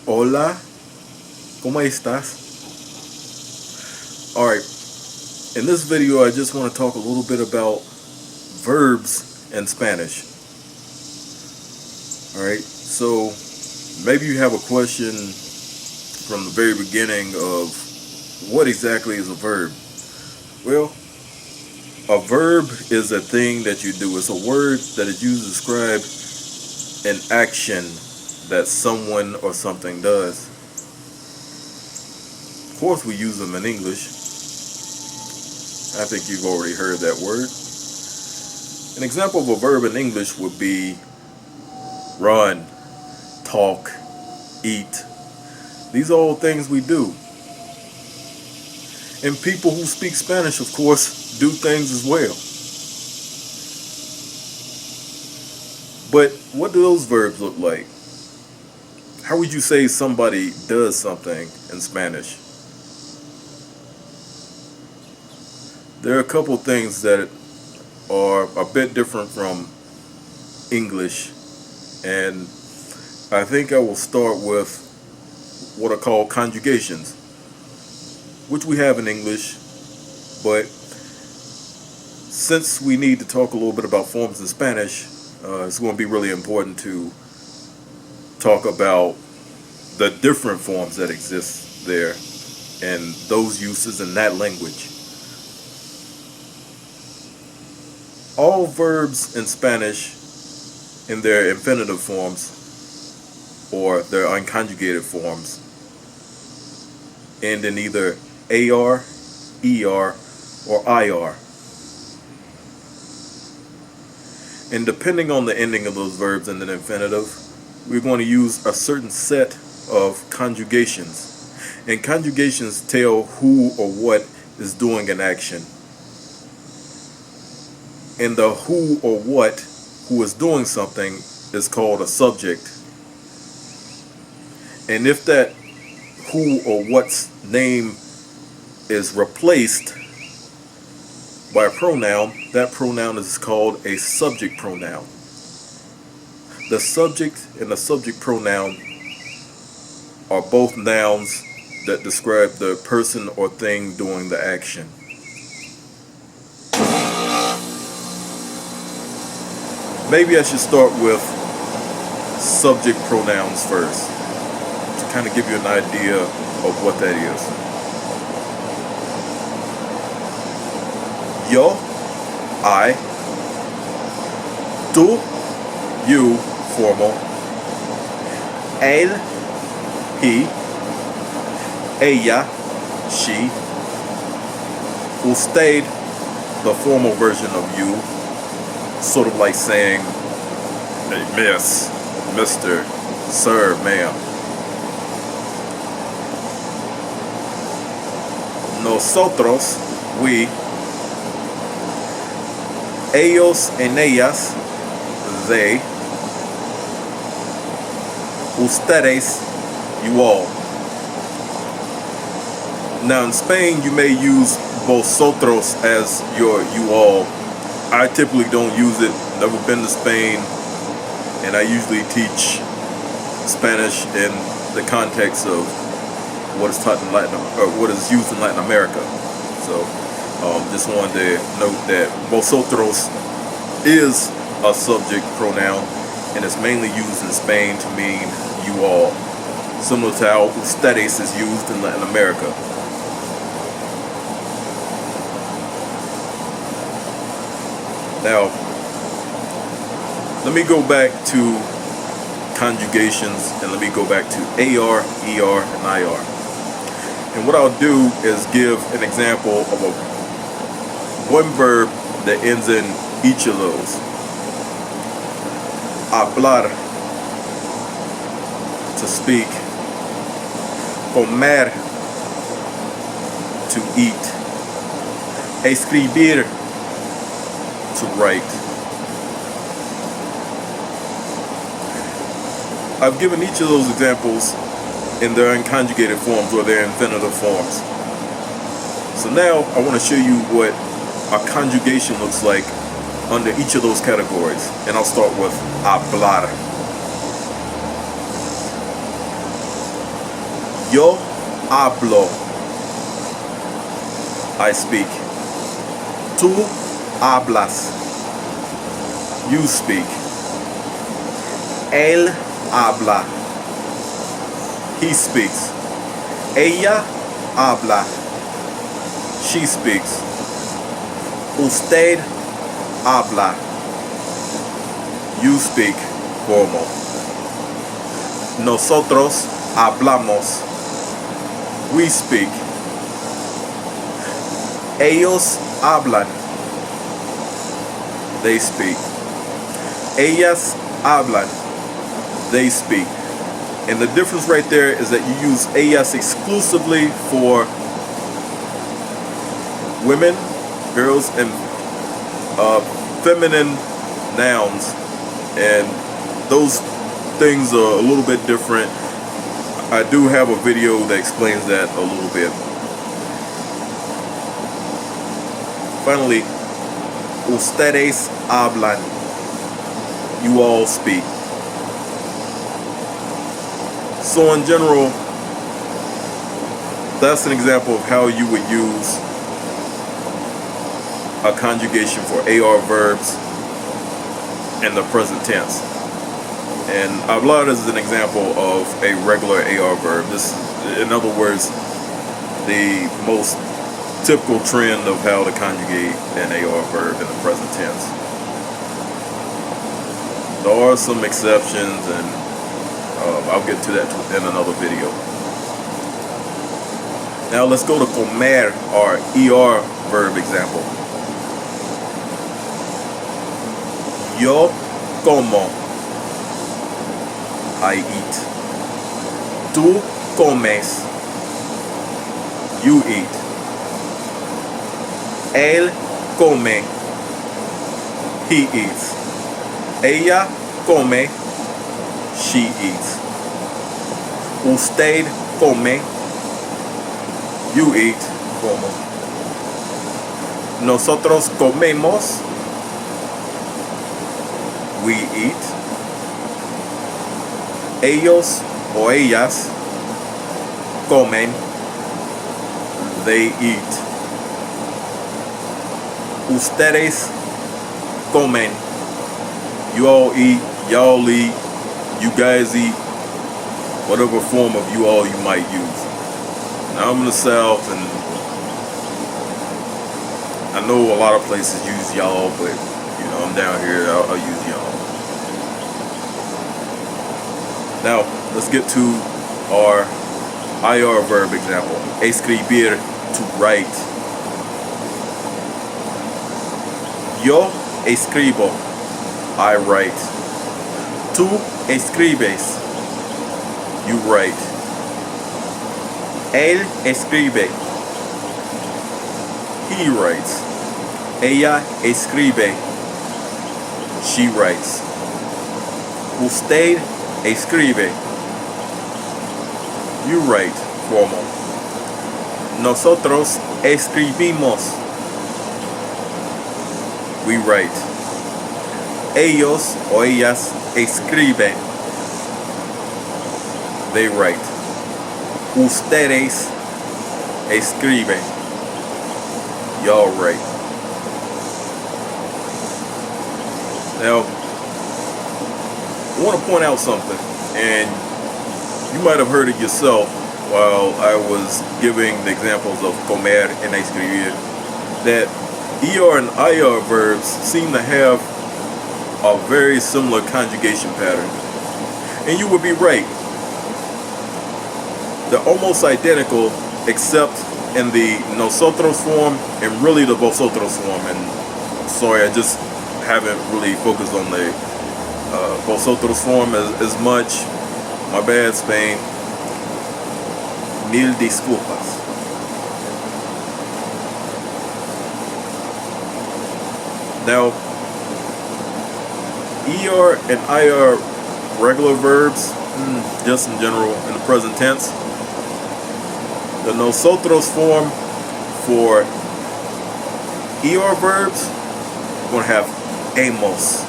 Hola, ¿cómo estás? Alright, in this video I just want to talk a little bit about verbs in Spanish. Alright, so maybe you have a question from the very beginning of what exactly is a verb? Well, a verb is a thing that you do. It's a word that is used to describe an action that someone or something does. Of course, we use them in English. I think you've already heard that word. An example of a verb in English would be run, talk, eat. These are all things we do. And people who speak Spanish, of course, do things as well. But what do those verbs look like? How would you say somebody does something in Spanish? There are a couple things that are a bit different from English, and I think I will start with what are called conjugations, which we have in English, but since we need to talk a little bit about forms in Spanish, it's going to be really important to talk about the different forms that exist there and those uses in that language. All verbs in Spanish in their infinitive forms or their unconjugated forms end in either AR, ER, or IR. And depending on the ending of those verbs in the infinitive, we're going to use a certain set of conjugations. And conjugations tell who or what is doing an action. And the who or what who is doing something is called a subject. And if that who or what's name is replaced by a pronoun, that pronoun is called a subject pronoun. The subject and the subject pronoun are both nouns that describe the person or thing doing the action. Maybe I should start with subject pronouns first, to kind of give you an idea of what that is. Yo, I, tú, you, formal, él, he, ella, she, usted, the formal version of you, sort of like saying, hey, miss, mister, sir, ma'am. Nosotros, we. Ellos and ellas, they. Ustedes, you all. Now in Spain you may use vosotros as your you all. I typically don't use it. Never been to Spain, and I usually teach Spanish in the context of what is taught in what is used in Latin America. So just wanted to note that vosotros is a subject pronoun, and it's mainly used in Spain to mean you all, similar to how ustedes is used in Latin America. Now, let me go back to conjugations and let me go back to AR, ER, and IR. And what I'll do is give an example of one verb that ends in each of those. Hablar, to speak. Comer, to eat. Escribir, to write. I've given each of those examples in their unconjugated forms or their infinitive forms. So now I want to show you what a conjugation looks like under each of those categories. And I'll start with hablar. Yo hablo. I speak. Tú hablas. You speak. Él habla. He speaks. Ella habla. She speaks. Usted habla. You speak formal. Nosotros hablamos. We speak. Ellos hablan. They speak. Ellas hablan. They speak. And the difference right there is that you use ellas exclusively for women, girls, and feminine nouns. And those things are a little bit different. I do have a video that explains that a little bit. Finally, ustedes hablan. You all speak. So in general, that's an example of how you would use a conjugation for AR verbs in the present tense. And I've allowed this as an example of a regular AR verb. This, in other words, the most typical trend of how to conjugate an AR verb in the present tense. There are some exceptions, and I'll get to that in another video. Now let's go to comer, our ER verb example. Yo como. I eat. Tú comes. You eat. Él come. He eats. Ella come. She eats. Usted come. You eat. Como. Nosotros comemos. We eat. Ellos o ellas comen. They eat. Ustedes comen. You all eat. Y'all eat. You guys eat. Whatever form of you all you might use. Now I'm in the South, and I know a lot of places use y'all, but you know, I'm down here, I'll use y'all. Now let's get to our IR verb example. Escribir, to write. Yo escribo. I write. Tú escribes. You write. Él escribe. He writes. Ella escribe. She writes. Usted escribe. You write, formal. Nosotros escribimos. We write. Ellos o ellas escriben. They write. Ustedes escriben. Y'all write. Now, I want to point out something, and you might have heard it yourself while I was giving the examples of comer and escribir, that ER and IR verbs seem to have a very similar conjugation pattern. And you would be right. They're almost identical, except in the nosotros form and really the vosotros form. And sorry, I just haven't really focused on the vosotros form as much. My bad, Spain. Mil disculpas. Now, ER and IR regular verbs, just in general, in the present tense. The nosotros form for ER verbs, we're going to have hemos.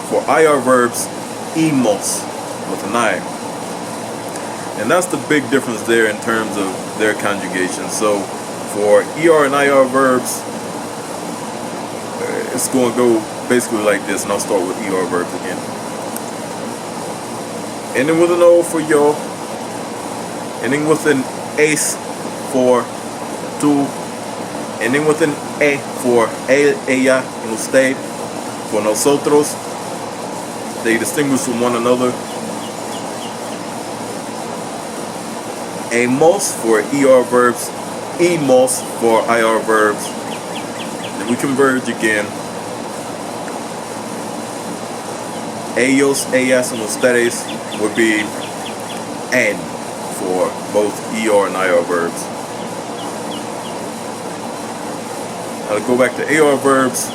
For IR verbs, hemos, with an I. And that's the big difference there in terms of their conjugation. So for ER and IR verbs, it's going to go basically like this, and I'll start with ER verbs again. Ending with an O for yo, ending with an ace for tú, ending with an E for él, ella, and usted. For nosotros, they distinguish from one another. Hemos for ER verbs, hemos for IR verbs. Then we converge again. Ellos, ellas, and ustedes would be en for both ER and IR verbs. Now to go back to AR verbs,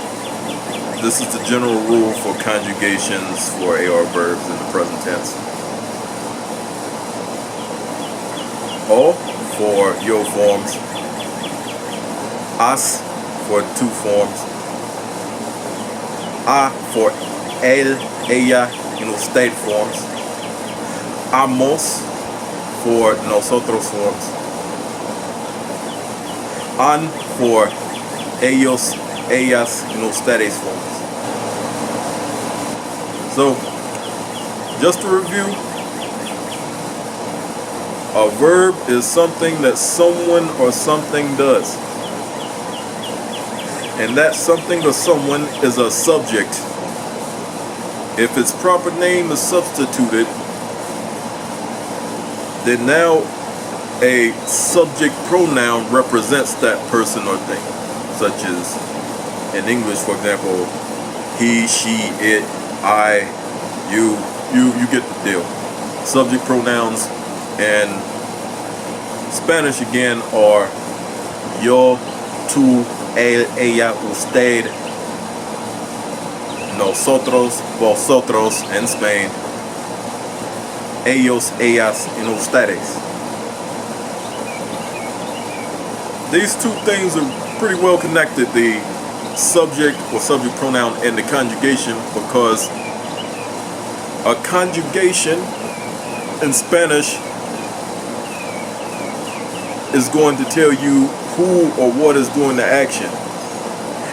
this is the general rule for conjugations for AR verbs in the present tense. O for yo forms, as for two forms, a for él, ella, and usted forms, amos for nosotros forms, an for ellos, ellas, and ustedes forms. So, just to review, a verb is something that someone or something does. And that something or someone is a subject. If its proper name is substituted, then now a subject pronoun represents that person or thing. Such as in English, for example, he, she, it, I, you get the deal. Subject pronouns. And Spanish again are yo, tú, él, ella, usted, nosotros, vosotros in Spain, ellos, ellas, and ustedes. These two things are pretty well connected, the subject or subject pronoun and the conjugation, because a conjugation in Spanish is going to tell you who or what is doing the action.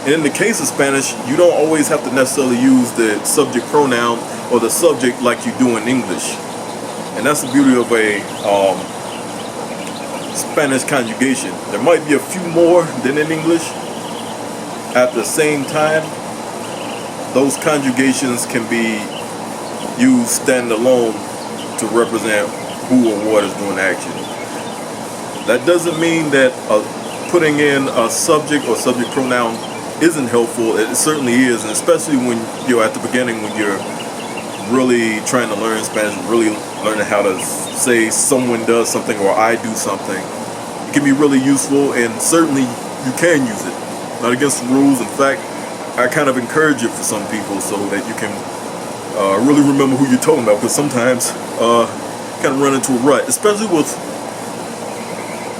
And in the case of Spanish, you don't always have to necessarily use the subject pronoun or the subject like you do in English. And that's the beauty of a Spanish conjugation. There might be a few more than in English. At the same time, those conjugations can be used standalone to represent who or what is doing the action. That doesn't mean that putting in a subject or subject pronoun isn't helpful. It certainly is, and especially when you're at the beginning, when you're really trying to learn Spanish, really learning how to say someone does something or I do something. It can be really useful, and certainly you can use it. Not against the rules. In fact, I kind of encourage it for some people so that you can really remember who you're talking about, because sometimes kind of run into a rut, especially with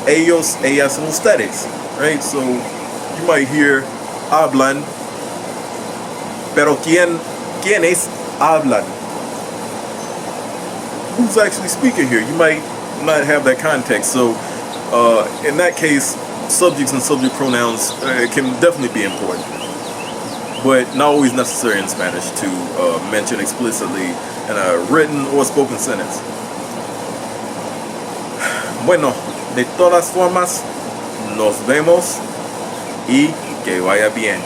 ellos, ellas, and ustedes, right? So you might hear hablan, pero ¿quiénes hablan? Who's actually speaking here? You might not have that context. So in that case, subjects and subject pronouns can definitely be important, but not always necessary in Spanish to mention explicitly in a written or spoken sentence. Bueno, de todas formas, nos vemos y que vaya bien.